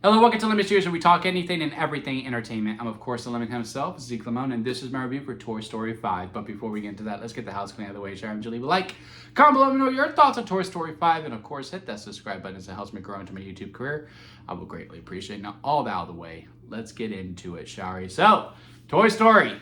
Hello, welcome to Lemon Studios, where we talk anything and everything entertainment. I'm, of course, the Lemon himself, Zeke Lamone, and this is my review for Toy Story 5. But before we get into that, let's get the house clean out of the way. Share and leave a like. Comment below, let me know your thoughts on Toy Story 5. And, of course, hit that subscribe button as it helps me grow into my YouTube career. I will greatly appreciate it. Now, all that out of the way, let's get into it, shall we? So, Toy Story.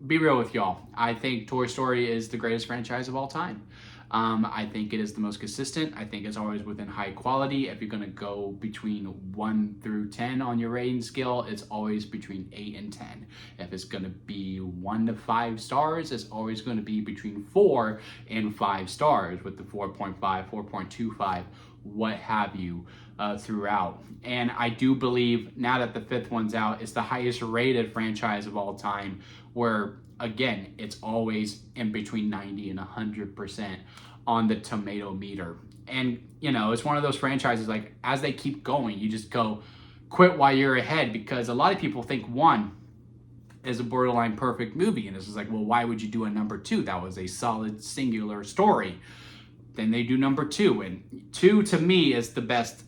Be real with y'all. I think Toy Story is the greatest franchise of all time. I think it is the most consistent. I think it's always within high quality. If you're going to go between 1 through 10 on your rating scale, it's always between 8 and 10. If it's going to be 1 to 5 stars, it's always going to be between 4 and 5 stars, with the 4.5, 4.25, what have you, throughout. And I do believe now that the 5th one's out, it's the highest rated franchise of all time, where again, it's always in between 90 and 100% on the tomato meter. And, you know, it's one of those franchises, like, as they keep going, you just go, quit while you're ahead, because a lot of people think 1 is a borderline perfect movie. And it's just like, well, why would you do a number 2? That was a solid singular story. Then they do number 2, and 2 to me is the best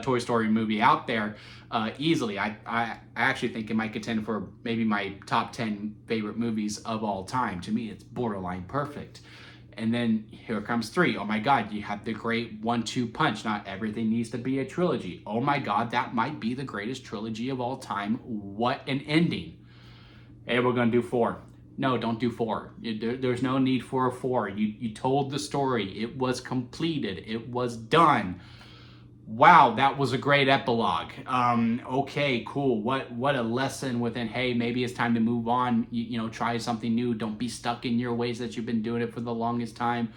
Toy Story movie out there, easily. I actually think it might contend for maybe my top 10 favorite movies of all time. To me, it's borderline perfect. And then here comes 3. Oh my God, you have the great 1-2 punch. Not everything needs to be a trilogy. Oh my God, that might be the greatest trilogy of all time. What an ending. Hey, we're gonna do 4. No, don't do 4. There's no need for a 4. You told the story. It was completed. It was done. Wow, that was a great epilogue. Okay, cool. What a lesson within, hey, maybe it's time to move on. You know, try something new. Don't be stuck in your ways that you've been doing it for the longest time.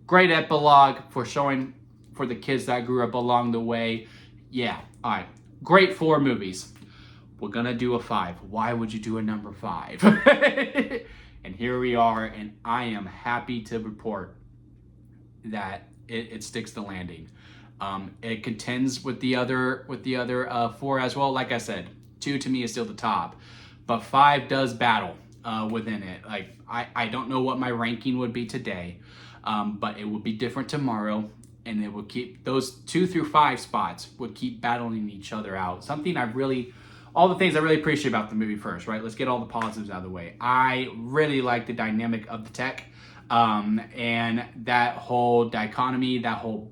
Great epilogue for showing for the kids that grew up along the way. Yeah, all right. Great 4 movies. We're gonna do a 5. Why would you do a number 5? And here we are, and I am happy to report that it sticks the landing. It contends with the other 4 as well. Like I said, 2 to me is still the top, but 5 does battle within it. Like, I don't know what my ranking would be today, but it would be different tomorrow. And it would keep those 2 through 5 spots would keep battling each other out. All the things I really appreciate about the movie first, right? Let's get all the positives out of the way. I really like the dynamic of the tech, and that whole dichotomy, that whole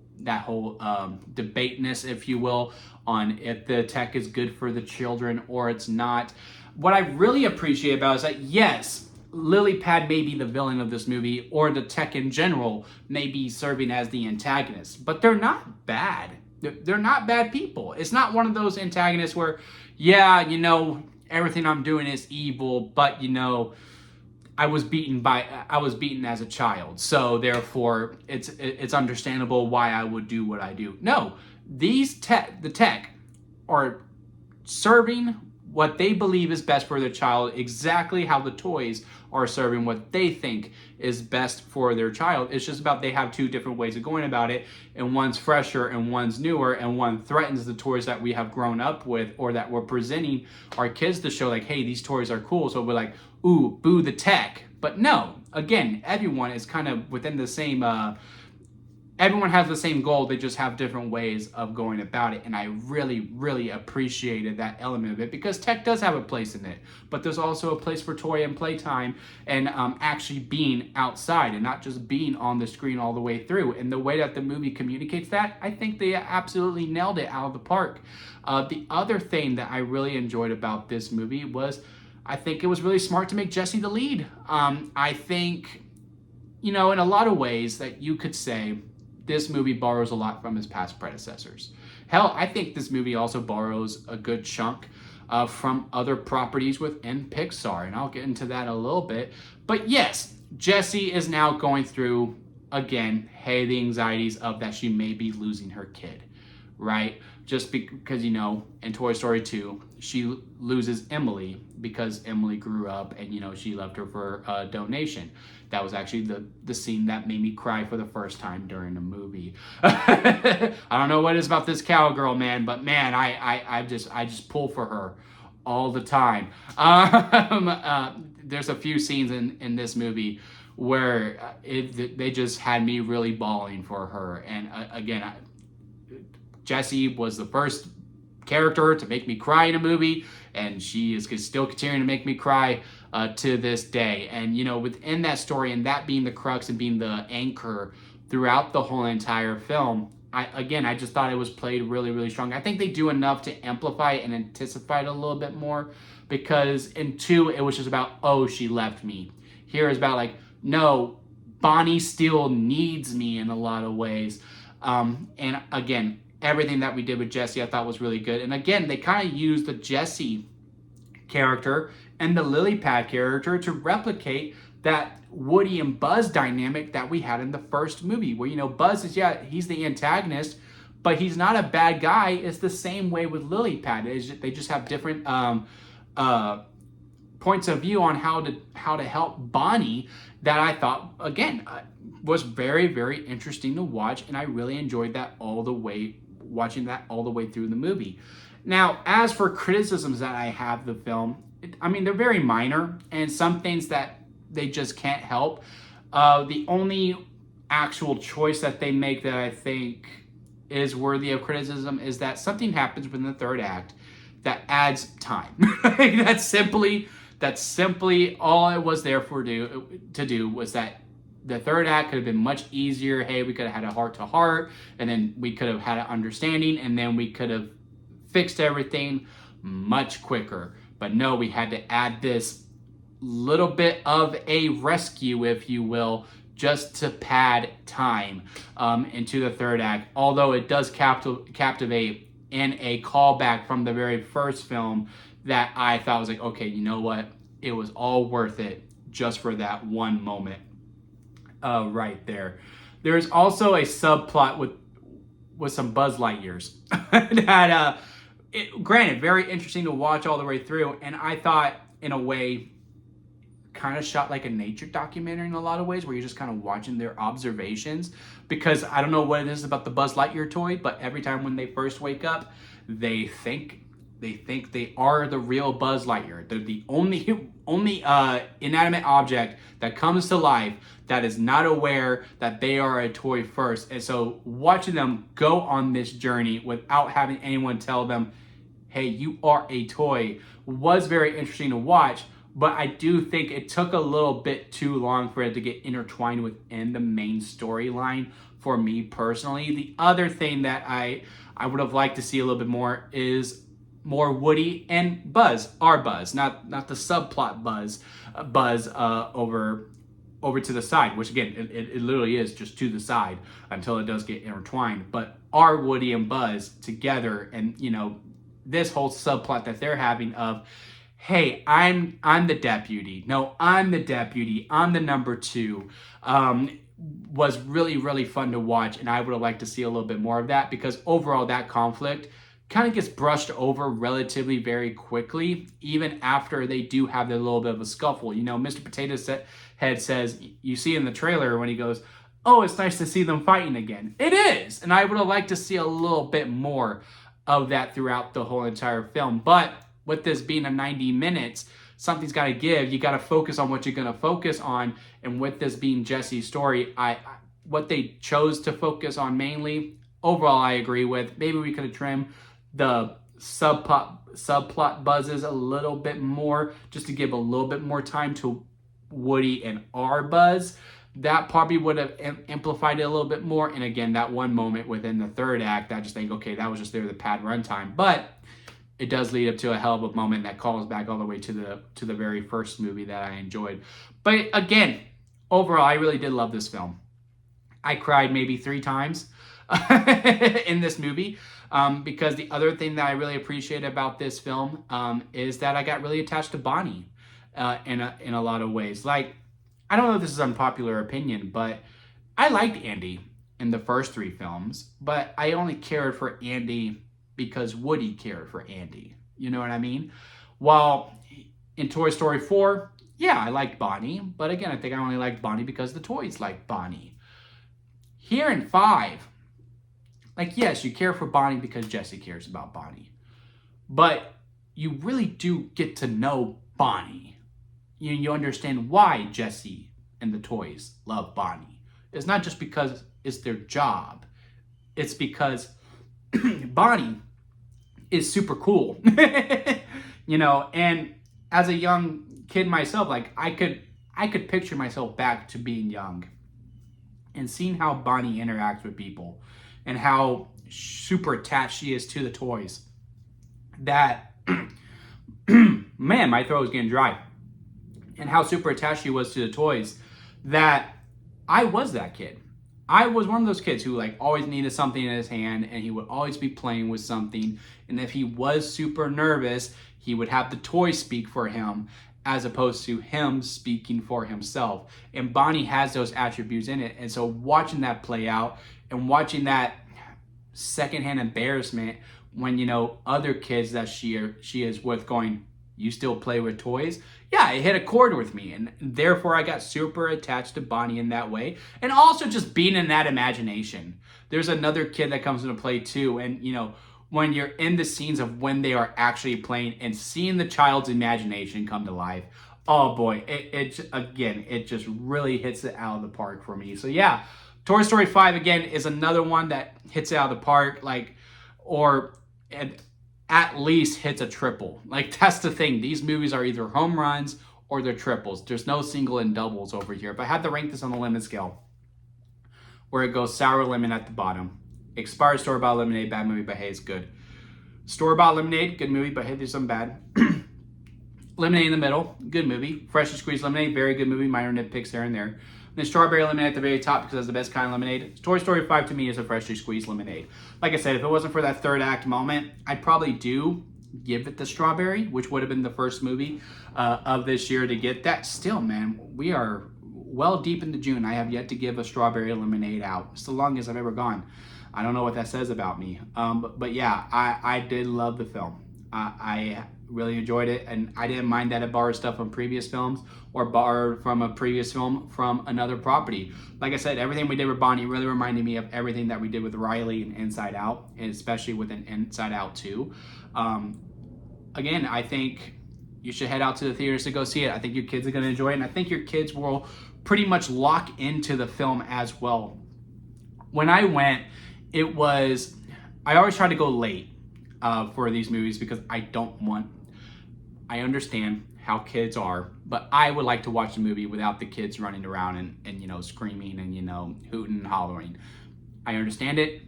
debateness, if you will, on if the tech is good for the children or it's not. What I really appreciate about it is that, yes, Lily Pad may be the villain of this movie, or the tech in general may be serving as the antagonist, but they're not bad. They're not bad people. It's not one of those antagonists where, yeah, you know, everything I'm doing is evil, but, you know, I was beaten as a child, so therefore it's understandable why I would do what I do. No, the tech are serving what they believe is best for their child, exactly how the toys are serving what they think is best for their child. It's just about they have 2 different ways of going about it, and one's fresher and one's newer, and one threatens the toys that we have grown up with, or that we're presenting our kids to show, like, hey, these toys are cool. So we're like, ooh, boo the tech. But no, again, everyone is kind of within the same everyone has the same goal. They just have different ways of going about it. And I really, really appreciated that element of it, because tech does have a place in it, but there's also a place for toy and playtime, and actually being outside and not just being on the screen all the way through. And the way that the movie communicates that, I think they absolutely nailed it out of the park. The other thing that I really enjoyed about this movie was, I think it was really smart to make Jessie the lead. I think, you know, in a lot of ways that you could say, this movie borrows a lot from his past predecessors. Hell, I think this movie also borrows a good chunk from other properties within Pixar, and I'll get into that a little bit. But yes, Jessie is now going through, again, hey, the anxieties of that she may be losing her kid, right? Just because, you know, in Toy Story 2, she loses Emily because Emily grew up and, you know, she left her for a donation. That was actually the scene that made me cry for the first time during the movie. I don't know what it is about this cowgirl, man, but man, I just pull for her all the time. There's a few scenes in this movie where they just had me really bawling for her. And again, Jessie was the first character to make me cry in a movie, and she is still continuing to make me cry to this day. And, you know, within that story and that being the crux and being the anchor throughout the whole entire film, I just thought it was played really, really strong. I think they do enough to amplify it and intensify it a little bit more, because in 2, it was just about, oh, she left me. Here is about like, no, Bonnie still needs me in a lot of ways. And again, everything that we did with Jessie I thought was really good. And again, they kind of used the Jessie character and the lily pad character to replicate that Woody and Buzz dynamic that we had in the first movie, where, you know, Buzz is, yeah, he's the antagonist, but he's not a bad guy. It's the same way with lily pad. They just have different points of view on how to help Bonnie, that I thought, again, was very, very interesting to watch, and I really enjoyed that watching that all the way through the movie. Now, as for criticisms that I have the film, I mean, they're very minor, and some things that they just can't help. The only actual choice that they make that I think is worthy of criticism is that something happens within the third act that adds time. That's simply all it was there to do was that the third act could have been much easier. Hey, we could have had a heart-to-heart, and then we could have had an understanding, and then we could have fixed everything much quicker. But no, we had to add this little bit of a rescue, if you will, just to pad time into the third act. Although it does captivate in a callback from the very first film that I thought was like, okay, you know what? It was all worth it just for that one moment right there. There's also a subplot with some Buzz Lightyears that, granted, very interesting to watch all the way through, and I thought, in a way, kind of shot like a nature documentary in a lot of ways, where you're just kind of watching their observations, because I don't know what it is about the Buzz Lightyear toy, but every time when they first wake up, they think they are the real Buzz Lightyear. They're the only inanimate object that comes to life that is not aware that they are a toy first. And so watching them go on this journey without having anyone tell them, hey, you are a toy, was very interesting to watch. But I do think it took a little bit too long for it to get intertwined within the main storyline for me personally. The other thing that I would have liked to see a little bit more is more Woody and Buzz, our Buzz, not the subplot Buzz over to the side, which again, it literally is just to the side until it does get intertwined. But our Woody and Buzz together, and, you know, this whole subplot that they're having of, hey, I'm the deputy. No, I'm the deputy. I'm the number 2. Was really, really fun to watch, and I would have liked to see a little bit more of that, because overall that conflict kind of gets brushed over relatively very quickly, even after they do have their little bit of a scuffle. You know, Mr. Potato Head says, you see in the trailer when he goes, oh, it's nice to see them fighting again. It is, and I would have liked to see a little bit more of that throughout the whole entire film. But with this being a 90 minutes, something's got to give. You got to focus on what you're going to focus on. And with this being Jessie's story, what they chose to focus on mainly, overall, I agree with. Maybe we could have trimmed the subplot Buzzes a little bit more, just to give a little bit more time to Woody and our Buzz. That probably would have amplified it a little bit more. And again, that one moment within the third act, I just think, okay, that was just there, the pad runtime. But it does lead up to a hell of a moment that calls back all the way to the very first movie that I enjoyed. But again, overall, I really did love this film. I cried maybe 3 times in this movie, because the other thing that I really appreciate about this film is that I got really attached to Bonnie in a lot of ways. Like, I don't know if this is unpopular opinion, but I liked Andy in the first 3 films, but I only cared for Andy because Woody cared for Andy. You know what I mean? While in Toy Story 4, yeah, I liked Bonnie, but again, I think I only liked Bonnie because the toys liked Bonnie. Here in 5, like, yes, you care for Bonnie because Jessie cares about Bonnie, but you really do get to know Bonnie. You understand why Jessie and the toys love Bonnie. It's not just because it's their job. It's because Bonnie is super cool. You know, and as a young kid myself, like I could picture myself back to being young and seeing how Bonnie interacts with people and how super attached she is to the toys. That man, my throat was getting dry. And how super attached she was to the toys, that I was that kid. I was one of those kids who like always needed something in his hand, and he would always be playing with something. And if he was super nervous, he would have the toy speak for him as opposed to him speaking for himself. And Bonnie has those attributes in it. And so watching that play out and watching that secondhand embarrassment when, you know, other kids that she is with going, you still play with toys? Yeah, it hit a chord with me, and therefore I got super attached to Bonnie in that way. And also just being in that imagination. There's another kid that comes into play too, and you know, when you're in the scenes of when they are actually playing and seeing the child's imagination come to life, oh boy, it just really hits it out of the park for me. So yeah, Toy Story 5 again is another one that hits it out of the park, like, or at least hits a triple. Like, that's the thing. These movies are either home runs or they're triples. There's no single and doubles over here. If I had to rank this on the lemon scale, where it goes sour lemon at the bottom, expired store-bought lemonade, bad movie, but hey, it's good. Store-bought lemonade, good movie, but hey, there's some bad. Lemonade in the middle, good movie. Freshly squeezed lemonade, very good movie. Minor nitpicks here and there. Then strawberry lemonade at the very top because that's the best kind of lemonade. Toy Story 5 to me is a freshly squeezed lemonade. Like I said, if it wasn't for that third act moment, I'd probably do give it the strawberry, which would have been the first movie of this year to get that. Still, man, we are well deep into June. I have yet to give a strawberry lemonade out. It's the longest I've ever gone. I don't know what that says about me. But yeah, I did love the film. I really enjoyed it, and I didn't mind that it borrowed stuff from previous films or borrowed from a previous film from another property. Like I said, everything we did with Bonnie really reminded me of everything that we did with Riley and Inside Out, and especially with an Inside Out 2. Again, I think you should head out to the theaters to go see it. I think your kids are going to enjoy it, and I think your kids will pretty much lock into the film as well. When I went, I always try to go late for these movies because I understand how kids are, but I would like to watch the movie without the kids running around and you know, screaming and, you know, hooting and hollering. I understand it,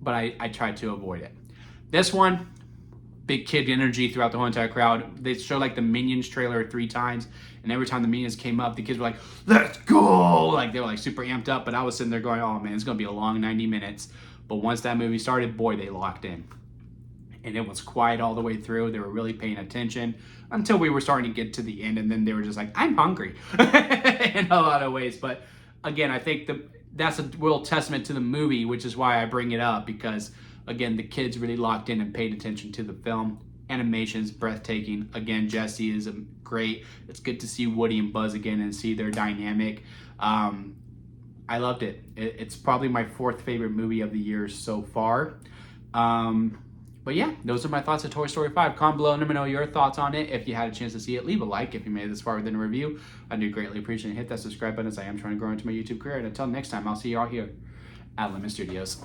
but I try to avoid it. This one, big kid energy throughout the whole entire crowd. They showed like the Minions trailer 3 times, and every time the Minions came up, the kids were like, let's go! Like, they were like super amped up, but I was sitting there going, oh man, it's gonna be a long 90 minutes. But once that movie started, boy, they locked in. And it was quiet all the way through. They were really paying attention until we were starting to get to the end, and then they were just like, I'm hungry in a lot of ways. But again, I think that's a real testament to the movie, which is why I bring it up, because again, the kids really locked in and paid attention to the film. Animation's breathtaking. Again, Jessie is great. It's good to see Woody and Buzz again and see their dynamic. I loved it. It's probably my 4th favorite movie of the year so far. But yeah, those are my thoughts of Toy Story 5. Comment below and let me know your thoughts on it. If you had a chance to see it, leave a like. If you made it this far within a review, I do greatly appreciate it. Hit that subscribe button as I am trying to grow into my YouTube career. And until next time, I'll see you all here at Lemon Studios.